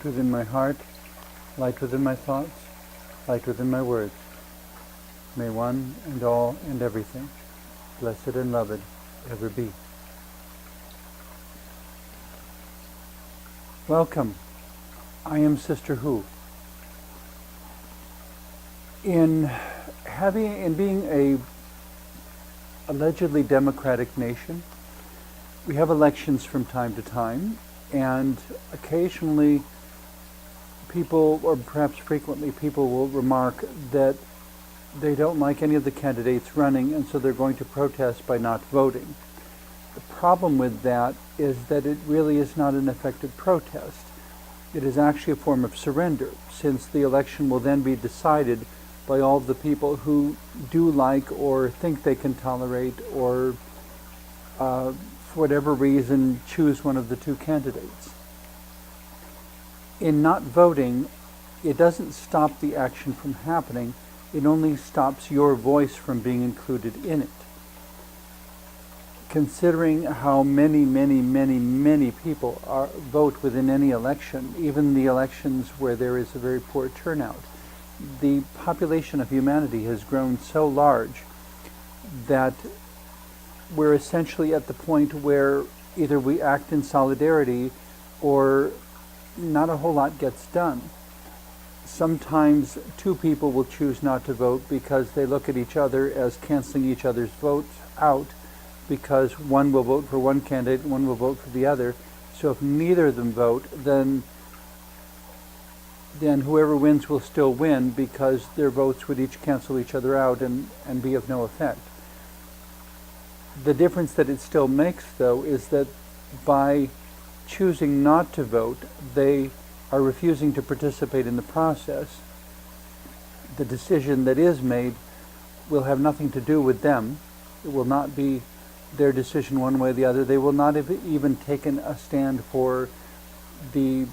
light within my heart, light within my thoughts, light within my words. May one and all and everything, blessed and loved, ever be. Welcome. I am Sister Who. In being a allegedly democratic nation, we have elections from time to time, and occasionally people, or perhaps frequently, people will remark that they don't like any of the candidates running, and so they're going to protest by not voting. The problem with that is that it really is not an effective protest. It is actually a form of surrender, since the election will then be decided by all of the people who do like or think they can tolerate or for whatever reason choose one of the two candidates. In not voting, it doesn't stop the action from happening, it only stops your voice from being included in it. Considering how many people vote within any election, even the elections where there is a very poor turnout, the population of humanity has grown so large that we're essentially at the point where either we act in solidarity or not a whole lot gets done. Sometimes two people will choose not to vote because they look at each other as canceling each other's votes out, because one will vote for one candidate and one will vote for the other. So if neither of them vote, then whoever wins will still win, because their votes would each cancel each other out and be of no effect. The difference that it still makes, though, is that by choosing not to vote, they are refusing to participate in the process. The decision that is made will have nothing to do with them. It will not be their decision one way or the other. They will not have even taken a stand for the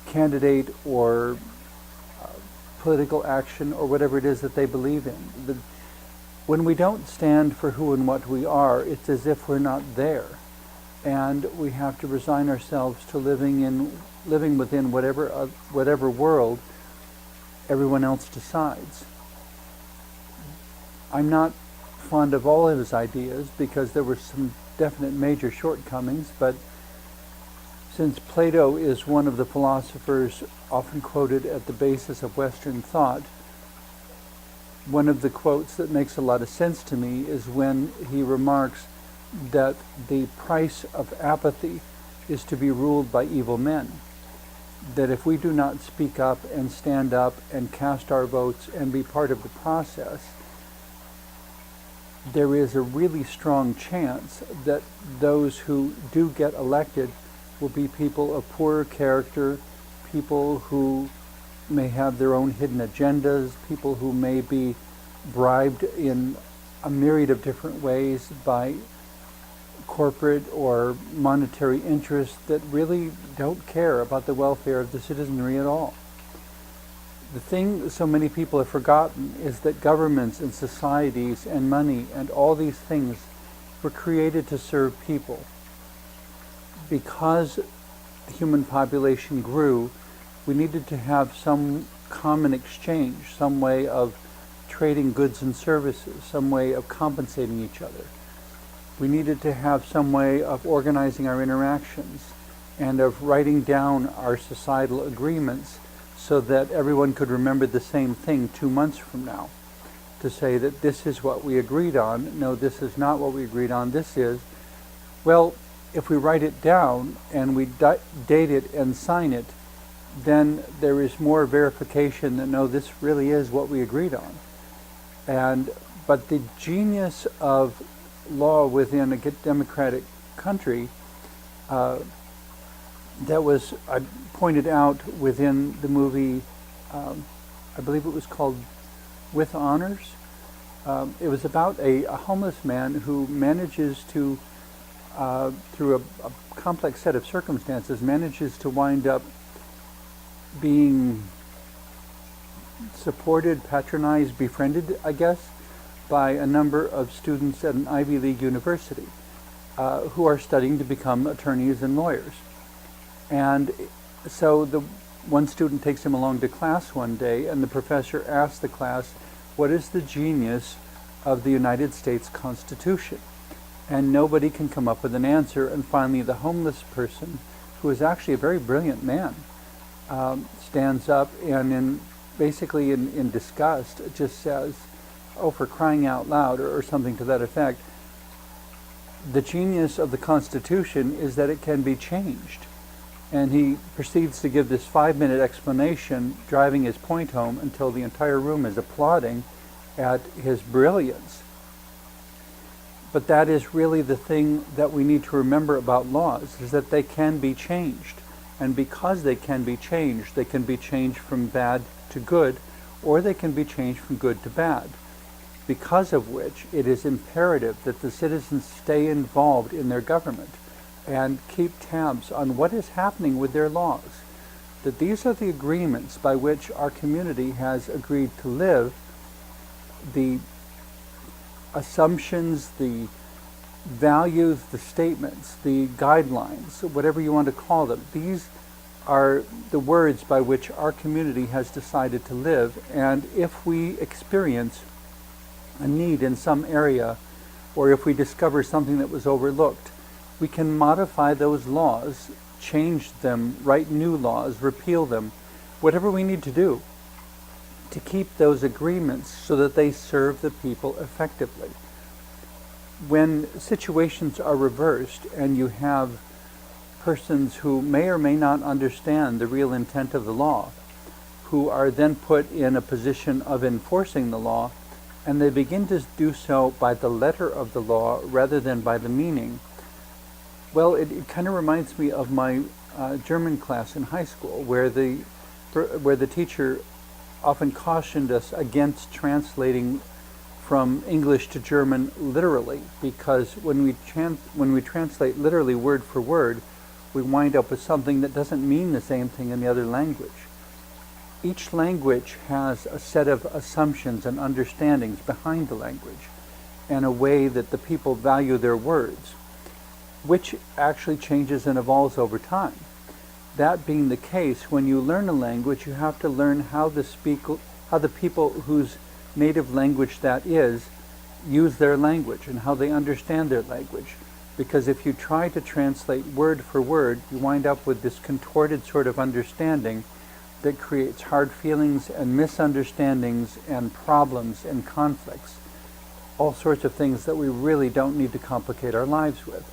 candidate or political action or whatever it is that they believe in. When we don't stand for who and what we are, it's as if we're not there, and we have to resign ourselves to living within whatever world everyone else decides. I'm not fond of all of his ideas because there were some definite major shortcomings, but since Plato is one of the philosophers often quoted at the basis of Western thought, one of the quotes that makes a lot of sense to me is when he remarks that the price of apathy is to be ruled by evil men. That if we do not speak up and stand up and cast our votes and be part of the process, there is a really strong chance that those who do get elected will be people of poorer character, people who may have their own hidden agendas, people who may be bribed in a myriad of different ways by corporate or monetary interests that really don't care about the welfare of the citizenry at all. The thing so many people have forgotten is that governments and societies and money and all these things were created to serve people. Because the human population grew, we needed to have some common exchange, some way of trading goods and services, some way of compensating each other. We needed to have some way of organizing our interactions and of writing down our societal agreements so that everyone could remember the same thing 2 months from now, to say that this is what we agreed on. No, this is not what we agreed on. This is, well, if we write it down and we date it and sign it, then there is more verification that no, this really is what we agreed on. But the genius of law within a democratic country that was pointed out within the movie, I believe it was called With Honors. It was about a homeless man who manages to, through a complex set of circumstances, manages to wind up being supported, patronized, befriended, I guess, by a number of students at an Ivy League university who are studying to become attorneys and lawyers. And so one student takes him along to class one day, and the professor asks the class, what is the genius of the United States Constitution? And nobody can come up with an answer, and finally the homeless person, who is actually a very brilliant man, stands up and basically in disgust just says, oh, for crying out loud, or something to that effect, the genius of the Constitution is that it can be changed. And he proceeds to give this 5-minute explanation, driving his point home until the entire room is applauding at his brilliance. But that is really the thing that we need to remember about laws, is that they can be changed. And because they can be changed from bad to good, or they can be changed from good to bad. Because of which it is imperative that the citizens stay involved in their government and keep tabs on what is happening with their laws. That these are the agreements by which our community has agreed to live, the assumptions, the values, the statements, the guidelines, whatever you want to call them. These are the words by which our community has decided to live, and if we experience a need in some area, or if we discover something that was overlooked, we can modify those laws, change them, write new laws, repeal them, whatever we need to do to keep those agreements so that they serve the people effectively. When situations are reversed and you have persons who may or may not understand the real intent of the law, who are then put in a position of enforcing the law, and they begin to do so by the letter of the law rather than by the meaning. Well, it kind of reminds me of my German class in high school, where the teacher often cautioned us against translating from English to German literally, because when we translate literally word for word, we wind up with something that doesn't mean the same thing in the other language. Each language has a set of assumptions and understandings behind the language, and a way that the people value their words, which actually changes and evolves over time. That being the case, when you learn a language, you have to learn how the people whose native language that is use their language and how they understand their language. Because if you try to translate word for word, you wind up with this contorted sort of understanding that creates hard feelings and misunderstandings and problems and conflicts. All sorts of things that we really don't need to complicate our lives with.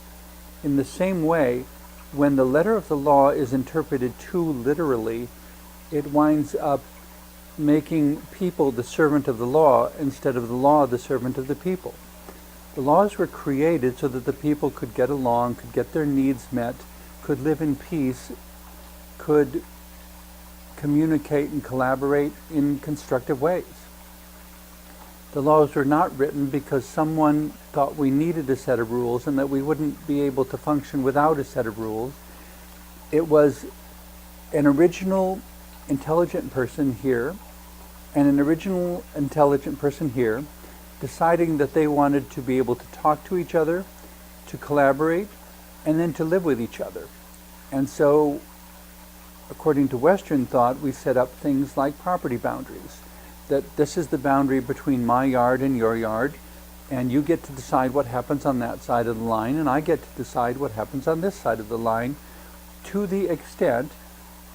In the same way, when the letter of the law is interpreted too literally, it winds up making people the servant of the law instead of the law the servant of the people. The laws were created so that the people could get along, could get their needs met, could live in peace, could communicate and collaborate in constructive ways. The laws were not written because someone thought we needed a set of rules and that we wouldn't be able to function without a set of rules. It was an original intelligent person here and an original intelligent person here deciding that they wanted to be able to talk to each other, to collaborate, and then to live with each other. And so, according to Western thought, we set up things like property boundaries. That this is the boundary between my yard and your yard, and you get to decide what happens on that side of the line, and I get to decide what happens on this side of the line, to the extent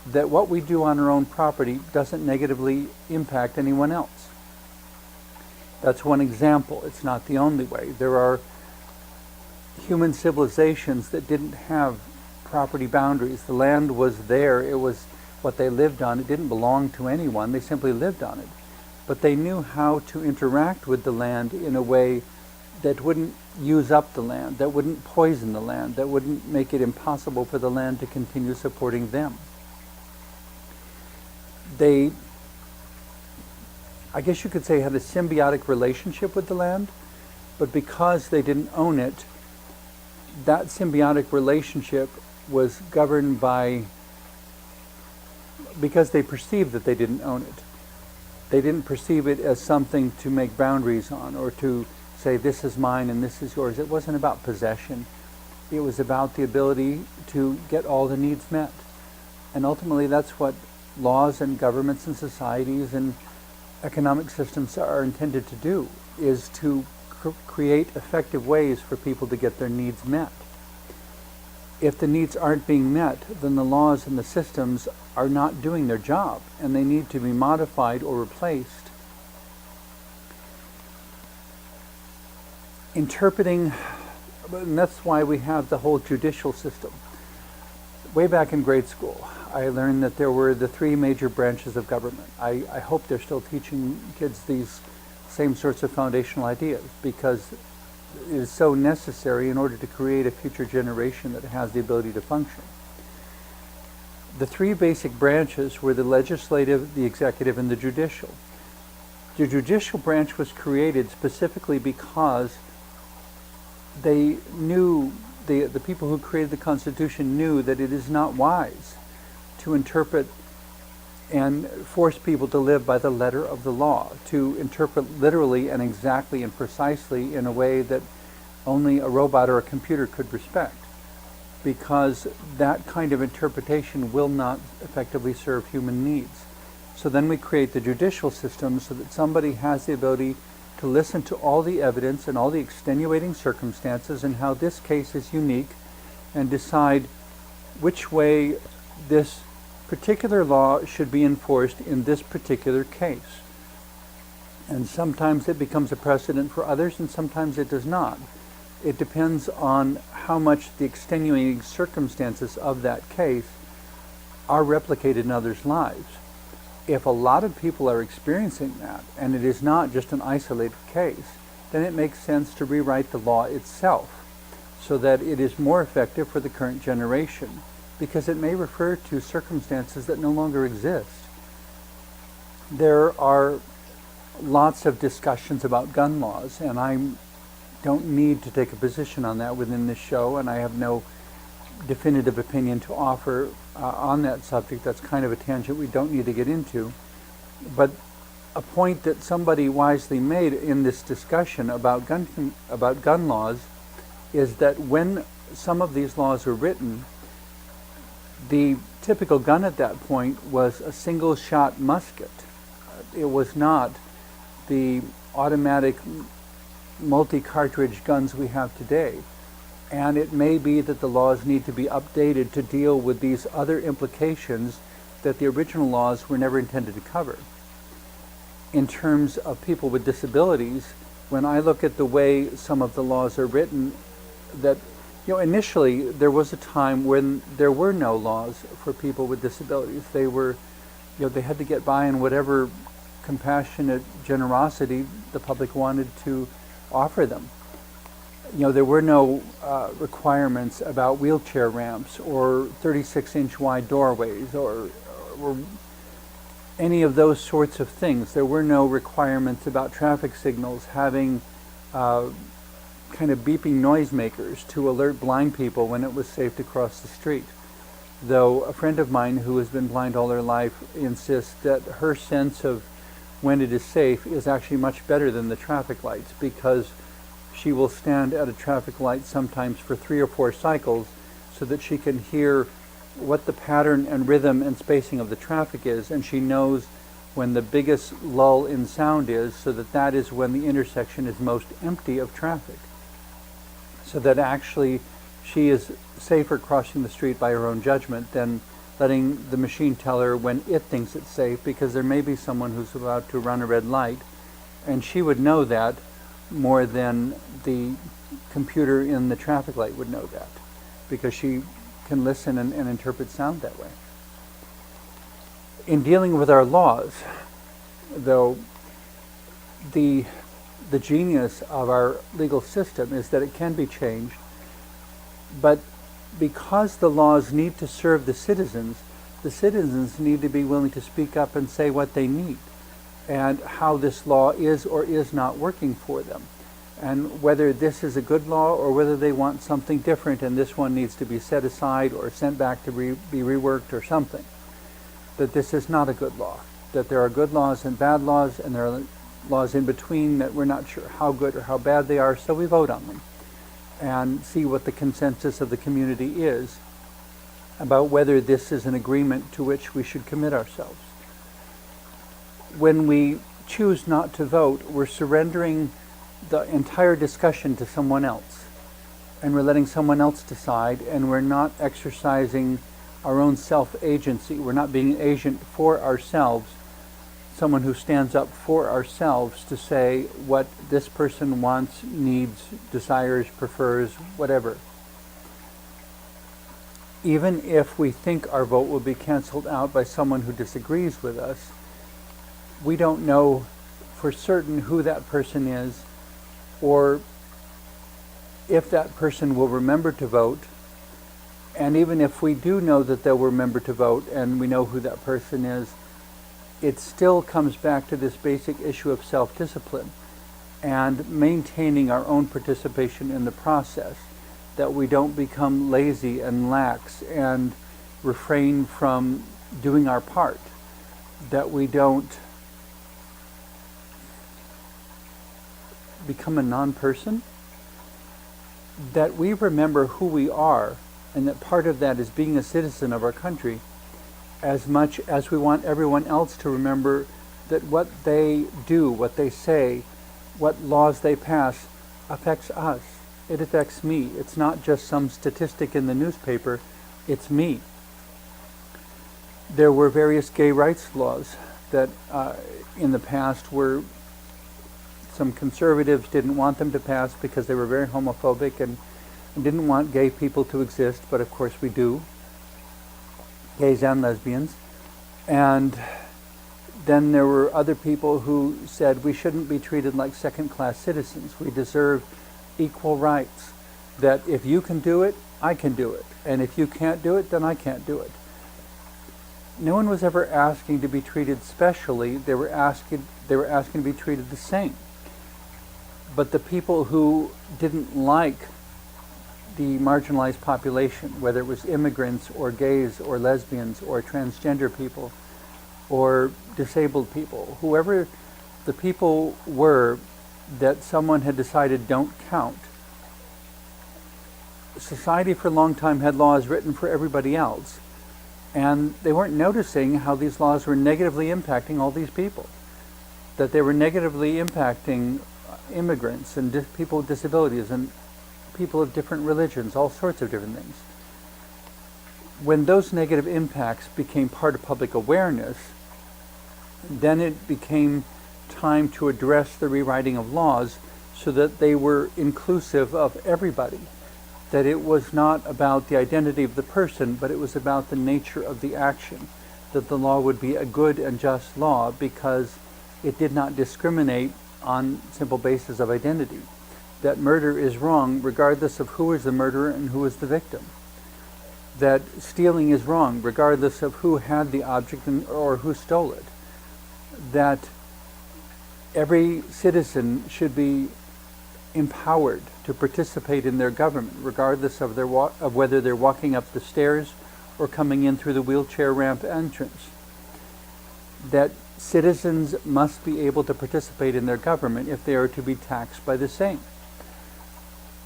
that what we do on our own property doesn't negatively impact anyone else. That's one example. It's not the only way. There are human civilizations that didn't have property boundaries. The land was there. It was what they lived on. It didn't belong to anyone. They simply lived on it. But they knew how to interact with the land in a way that wouldn't use up the land, that wouldn't poison the land, that wouldn't make it impossible for the land to continue supporting them. They, I guess you could say, had a symbiotic relationship with the land, but because they didn't own it, that symbiotic relationship was governed by, because they perceived that they didn't own it. They didn't perceive it as something to make boundaries on or to say this is mine and this is yours. It wasn't about possession. It was about the ability to get all the needs met. And ultimately that's what laws and governments and societies and economic systems are intended to do, is to create effective ways for people to get their needs met. If the needs aren't being met, then the laws and the systems are not doing their job, and they need to be modified or replaced. Interpreting, and that's why we have the whole judicial system. Way back in grade school, I learned that there were the three major branches of government. I hope they're still teaching kids these same sorts of foundational ideas, because it is so necessary in order to create a future generation that has the ability to function. The three basic branches were the legislative, the executive, and the judicial. The judicial branch was created specifically because they knew, the people who created the Constitution knew that it is not wise to interpret and force people to live by the letter of the law, to interpret literally and exactly and precisely in a way that only a robot or a computer could respect, because that kind of interpretation will not effectively serve human needs. So then we create the judicial system so that somebody has the ability to listen to all the evidence and all the extenuating circumstances and how this case is unique, and decide which way this particular law should be enforced in this particular case. And sometimes it becomes a precedent for others, and sometimes it does not. It depends on how much the extenuating circumstances of that case are replicated in others' lives. If a lot of people are experiencing that, and it is not just an isolated case, then it makes sense to rewrite the law itself so that it is more effective for the current generation, because it may refer to circumstances that no longer exist. There are lots of discussions about gun laws, and I don't need to take a position on that within this show, and I have no definitive opinion to offer on that subject. That's kind of a tangent we don't need to get into. But a point that somebody wisely made in this discussion about gun laws is that when some of these laws were written, the typical gun at that point was a single-shot musket. It was not the automatic multi-cartridge guns we have today. And it may be that the laws need to be updated to deal with these other implications that the original laws were never intended to cover. In terms of people with disabilities, when I look at the way some of the laws are written, that initially there was a time when there were no laws for people with disabilities. They were, they had to get by on whatever compassionate generosity the public wanted to offer them. There were no requirements about wheelchair ramps or 36-inch wide doorways or any of those sorts of things. There were no requirements about traffic signals having kind of beeping noisemakers to alert blind people when it was safe to cross the street. Though a friend of mine who has been blind all her life insists that her sense of when it is safe is actually much better than the traffic lights, because she will stand at a traffic light sometimes for 3 or 4 cycles so that she can hear what the pattern and rhythm and spacing of the traffic is, and she knows when the biggest lull in sound is, so that is when the intersection is most empty of traffic. So that actually she is safer crossing the street by her own judgment than letting the machine tell her when it thinks it's safe, because there may be someone who's about to run a red light, and she would know that more than the computer in the traffic light would know that, because she can listen and interpret sound that way. In dealing with our laws, though, the genius of our legal system is that it can be changed, but because the laws need to serve the citizens need to be willing to speak up and say what they need and how this law is or is not working for them, and whether this is a good law or whether they want something different and this one needs to be set aside or sent back to be reworked or something. That this is not a good law, that there are good laws and bad laws, and there are laws in between that we're not sure how good or how bad they are, so we vote on them and see what the consensus of the community is. about whether this is an agreement to which we should commit ourselves. When we choose not to vote, we're surrendering the entire discussion to someone else, and we're letting someone else decide, and we're not exercising our own self-agency. We're not being an agent for ourselves, someone who stands up for ourselves to say what this person wants, needs, desires, prefers, whatever. Even if we think our vote will be canceled out by someone who disagrees with us, we don't know for certain who that person is, or if that person will remember to vote. And even if we do know that they'll remember to vote and we know who that person is, it still comes back to this basic issue of self-discipline and maintaining our own participation in the process, that we don't become lazy and lax and refrain from doing our part, that we don't become a non-person, that we remember who we are, and that part of that is being a citizen of our country, as much as we want everyone else to remember that what they do, what they say, what laws they pass affects us. It affects me. It's not just some statistic in the newspaper, it's me. There were various gay rights laws that in the past were, some conservatives didn't want them to pass because they were very homophobic and didn't want gay people to exist, but of course we do, gays and lesbians. And then there were other people who said we shouldn't be treated like second-class citizens. We deserve equal rights, that if you can do it, I can do it, and if you can't do it, then I can't do it. No one was ever asking to be treated specially. They were asking to be treated the same. But the people who didn't like the marginalized population, whether it was immigrants or gays or lesbians or transgender people or disabled people, whoever the people were that someone had decided don't count, society for a long time had laws written for everybody else, and they weren't noticing how these laws were negatively impacting all these people, that they were negatively impacting immigrants and people with disabilities and people of different religions, all sorts of different things. When those negative impacts became part of public awareness, then it became time to address the rewriting of laws so that they were inclusive of everybody, that it was not about the identity of the person, but it was about the nature of the action, that the law would be a good and just law because it did not discriminate on simple basis of identity, that murder is wrong regardless of who is the murderer and who is the victim, that stealing is wrong regardless of who had the object or who stole it, that every citizen should be empowered to participate in their government regardless of of whether they're walking up the stairs or coming in through the wheelchair ramp entrance, that citizens must be able to participate in their government if they are to be taxed by the same.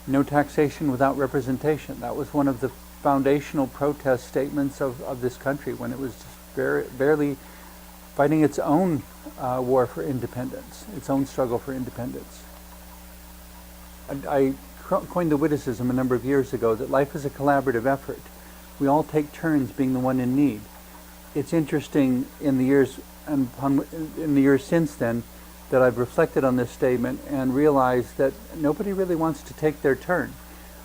No taxation without representation. That was one of the foundational protest statements of this country when it was just barely fighting its own war for independence, its own struggle for independence. I coined the witticism a number of years ago that life is a collaborative effort. We all take turns being the one in need. It's interesting in the years since then that I've reflected on this statement and realized that nobody really wants to take their turn.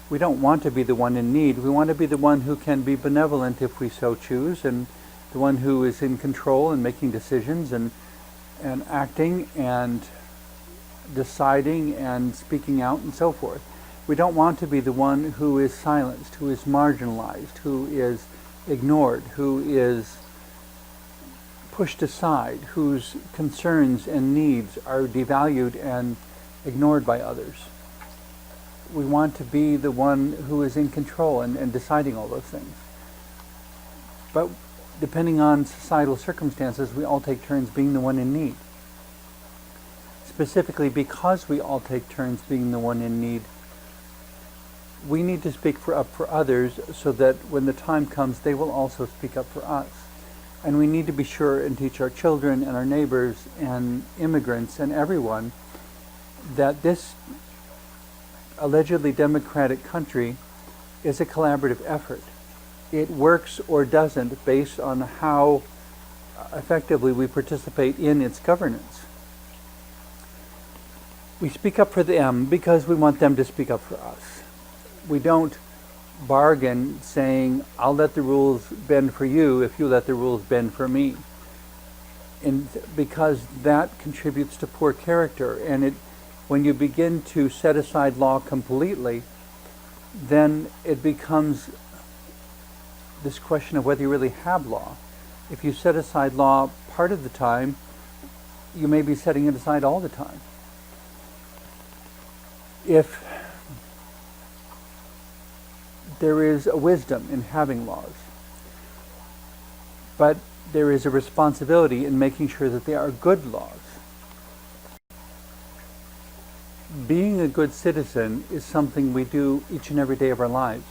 We don't want to be the one in need. We want to be the one who can be benevolent if we so choose, and the one who is in control and making decisions and acting and deciding and speaking out and so forth. We don't want to be the one who is silenced, who is marginalized, who is ignored, who is pushed aside, whose concerns and needs are devalued and ignored by others. We want to be the one who is in control and deciding all those things. But depending on societal circumstances, we all take turns being the one in need. Specifically, because we all take turns being the one in need, we need to speak up for others so that when the time comes, they will also speak up for us. And we need to be sure and teach our children and our neighbors and immigrants and everyone that this allegedly democratic country is a collaborative effort. It works or doesn't based on how effectively we participate in its governance. We speak up for them because we want them to speak up for us. We don't bargain saying, I'll let the rules bend for you if you let the rules bend for me. And because that contributes to poor character. And when you begin to set aside law completely, then it becomes this question of whether you really have law. If you set aside law part of the time, you may be setting it aside all the time. If there is a wisdom in having laws, but there is a responsibility in making sure that they are good laws. Being a good citizen is something we do each and every day of our lives.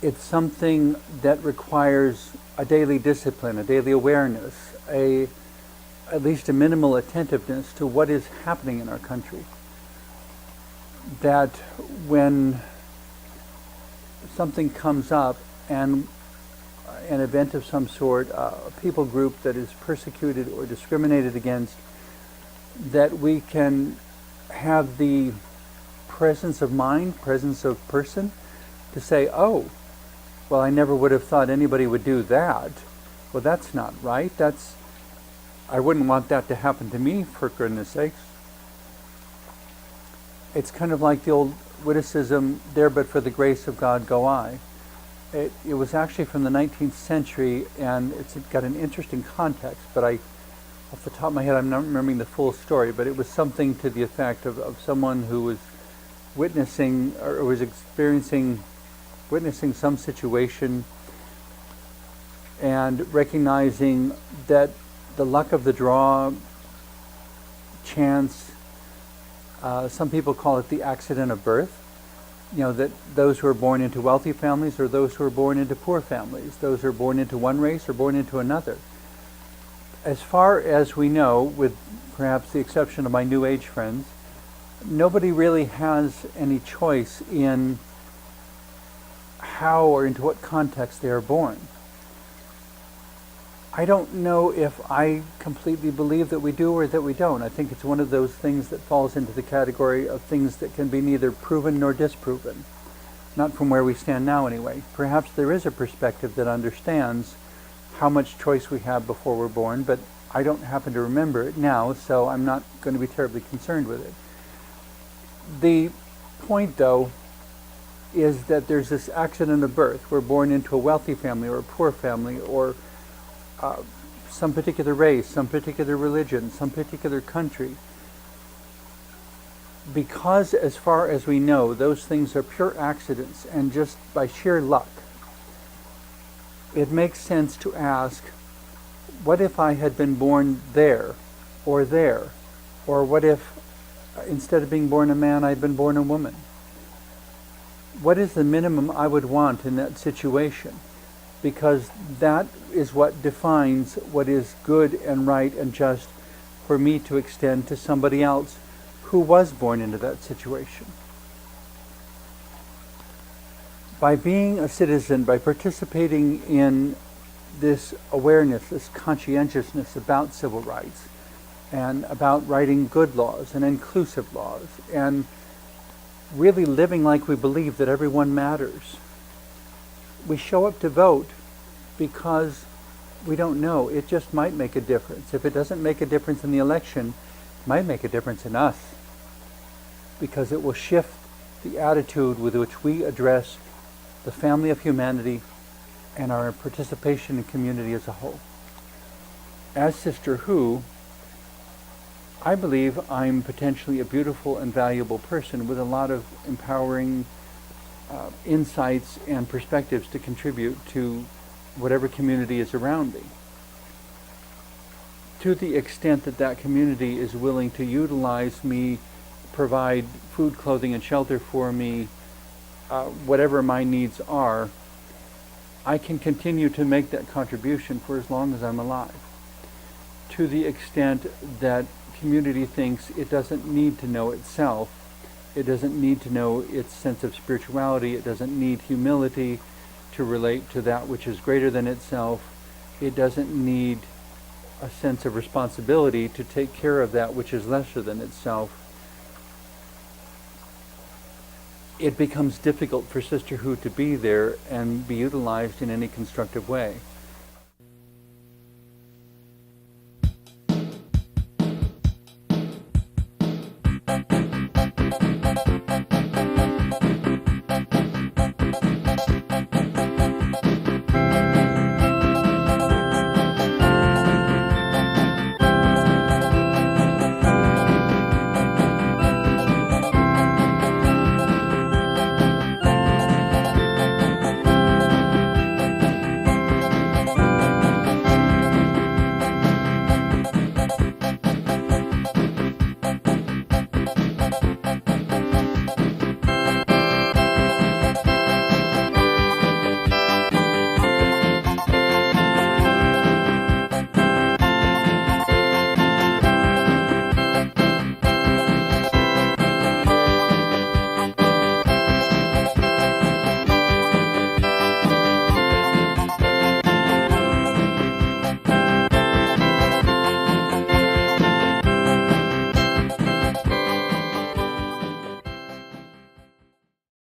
It's something that requires a daily discipline, a daily awareness, at least a minimal attentiveness to what is happening in our country. That when something comes up and an event of some sort, a people group that is persecuted or discriminated against, that we can have the presence of mind, presence of person, to say, oh, well, I never would have thought anybody would do that. Well, that's not right. I wouldn't want that to happen to me, for goodness sakes. It's kind of like the old witticism, there but for the grace of God go I. It was actually from the 19th century, and it's got an interesting context, but off the top of my head, I'm not remembering the full story, but it was something to the effect of someone who was witnessing or was witnessing some situation and recognizing that the luck of the draw, chance, some people call it the accident of birth, that those who are born into wealthy families or those who are born into poor families, those who are born into one race or born into another. As far as we know, with perhaps the exception of my New Age friends, nobody really has any choice in how or into what context they are born. I don't know if I completely believe that we do or that we don't. I think it's one of those things that falls into the category of things that can be neither proven nor disproven. Not from where we stand now anyway. Perhaps there is a perspective that understands how much choice we have before we're born, but I don't happen to remember it now, so I'm not going to be terribly concerned with it. The point, though, is that there's this accident of birth. We're born into a wealthy family or a poor family or some particular race, some particular religion, some particular country. Because as far as we know, those things are pure accidents and just by sheer luck, it makes sense to ask, what if I had been born there? Or what if instead of being born a man, I'd been born a woman? What is the minimum I would want in that situation? Because that is what defines what is good and right and just for me to extend to somebody else who was born into that situation. By being a citizen, by participating in this awareness, this conscientiousness about civil rights and about writing good laws and inclusive laws and really living like we believe that everyone matters, we show up to vote because we don't know. It just might make a difference. If it doesn't make a difference in the election, it might make a difference in us because it will shift the attitude with which we address the family of humanity and our participation in community as a whole. As Sister Who, I believe I'm potentially a beautiful and valuable person with a lot of empowering insights and perspectives to contribute to whatever community is around me. To the extent that that community is willing to utilize me, provide food, clothing, and shelter for me, whatever my needs are, I can continue to make that contribution for as long as I'm alive. To the extent that community thinks it doesn't need to know itself, it doesn't need to know its sense of spirituality, it doesn't need humility to relate to that which is greater than itself, it doesn't need a sense of responsibility to take care of that which is lesser than itself, it becomes difficult for sisterhood to be there and be utilized in any constructive way.